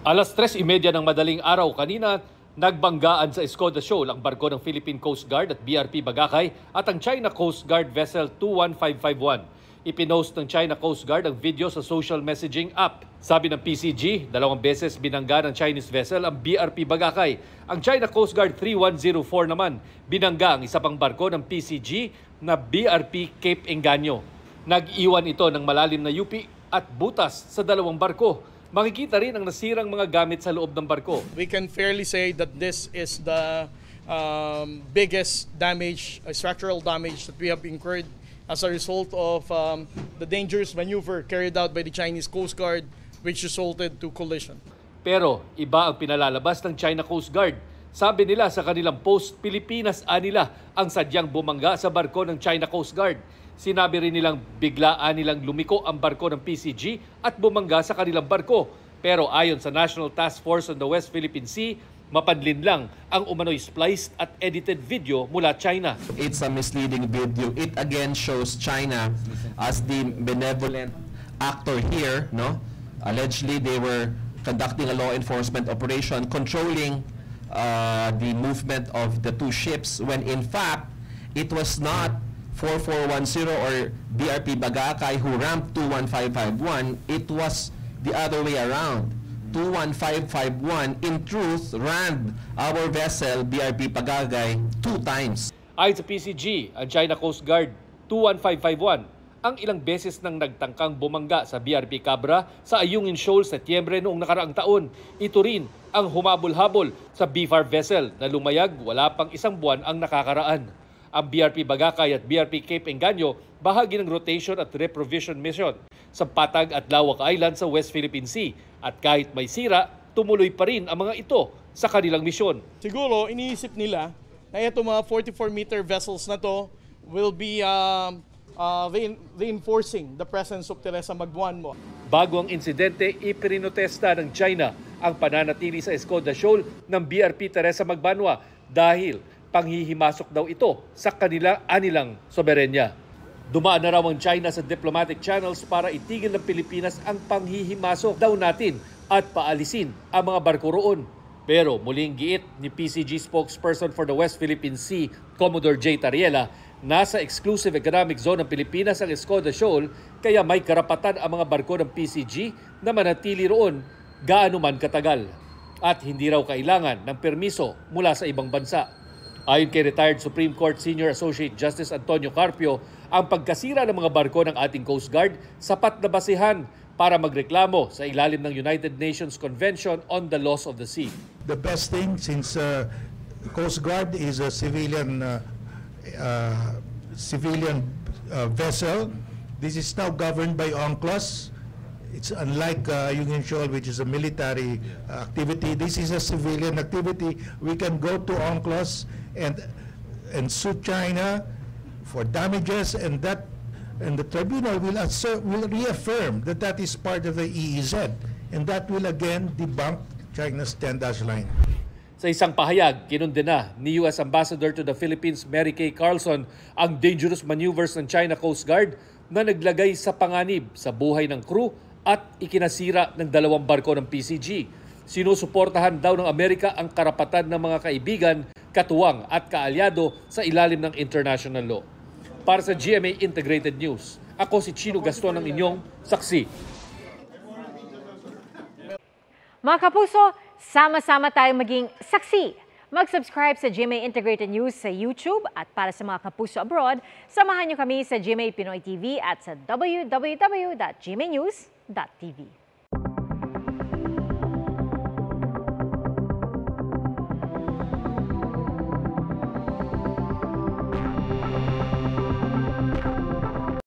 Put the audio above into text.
Alas 3:30 ng madaling araw kanina, nagbanggaan sa Escoda Shoal ang barko ng Philippine Coast Guard at BRP Bagakay at ang China Coast Guard vessel 21551. Ipinost ng China Coast Guard ang video sa social messaging app. Sabi ng PCG, 2 beses binangga ng Chinese vessel ang BRP Bagakay. Ang China Coast Guard 3104 naman, binangga ang isa pang barko ng PCG na BRP Cape Engaño. Nag-iwan ito ng malalim na yupi at butas sa dalawang barko. Makikita rin ang nasirang mga gamit sa loob ng barko. We can fairly say that this is the biggest damage, structural damage that we have incurred as a result of the dangerous maneuver carried out by the Chinese Coast Guard, which resulted to collision. Pero iba ang pinalalabas ng China Coast Guard. Sabi nila sa kanilang post, Pilipinas nila ang sadyang bumangga sa barko ng China Coast Guard. Sinabi rin nilang biglaan nilang lumiko ang barko ng PCG at bumangga sa kanilang barko. Pero ayon sa National Task Force on the West Philippine Sea, mapanlin lang ang umano'y spliced at edited video mula China. It's a misleading video. It again shows China as the benevolent actor here, no? Allegedly, they were conducting a law enforcement operation controlling the movement of the two ships when in fact, it was not 4410 or BRP Bagakay who ramped 21551. It was the other way around. 21551 in truth rammed our vessel BRP Bagakay 2 times. Ayon sa PCG, ang China Coast Guard 21551 ang ilang beses nang nagtangkang bumangga sa BRP Cabra sa Ayungin Shoal sa Setyembre noong nakaraang taon. Ito rin ang humabol-habol sa BFAR vessel na lumayag wala pang isang buwan ang nakakaraan. Ang BRP Bagakay at BRP Cape Engaño bahagi ng rotation at reprovision mission sa Patag at Lawak Island sa West Philippine Sea. At kahit may sira, tumuloy pa rin ang mga ito sa kanilang misyon. Siguro iniisip nila na itong mga 44-meter vessels na to will be reinforcing the presence of Teresa Magbuanmo. Bago ang insidente, ipinotesta ng China ang pananatili sa Escoda Shoal ng BRP Teresa Magbanwa dahil panghihimasok daw ito sa anilang soberenya. Dumaan na raw ang China sa diplomatic channels para itigil ng Pilipinas ang panghihimasok daw natin at paalisin ang mga barko roon. Pero muling giit ni PCG spokesperson for the West Philippine Sea, Commodore J. Tariela, nasa exclusive economic zone ng Pilipinas ang Escoda Shoal kaya may karapatan ang mga barko ng PCG na manatili roon gaano man katagal. At hindi raw kailangan ng permiso mula sa ibang bansa. Ayon kay retired Supreme Court Senior Associate Justice Antonio Carpio, ang pagkasira ng mga barko ng ating Coast Guard sapat na basihan para magreklamo sa ilalim ng United Nations Convention on the Laws of the Sea. The best thing, since Coast Guard is a civilian vessel, this is now governed by UNCLOS. It's unlike Ayungin Shoal, which is a military activity. This is a civilian activity. We can go to UNCLOS and sue China for damages, and the tribunal will reaffirm that that is part of the EEZ, and that will again debunk China's 10-dash line. Sa isang pahayag, kinundena ni U.S. Ambassador to the Philippines Mary Kay Carlson ang dangerous maneuvers ng China Coast Guard na naglagay sa panganib sa buhay ng crew at ikinasira ng 2 barko ng PCG. Sinusuportahan daw ng Amerika ang karapatan ng mga kaibigan, katuwang at kaalyado sa ilalim ng international law. Para sa GMA Integrated News, ako si Chino Gaston ng inyong saksi. Mga kapuso, sama-sama tayong maging saksi. Mag-subscribe sa GMA Integrated News sa YouTube at para sa mga kapuso abroad, samahan niyo kami sa GMA Pinoy TV at sa www.gmanews.tv.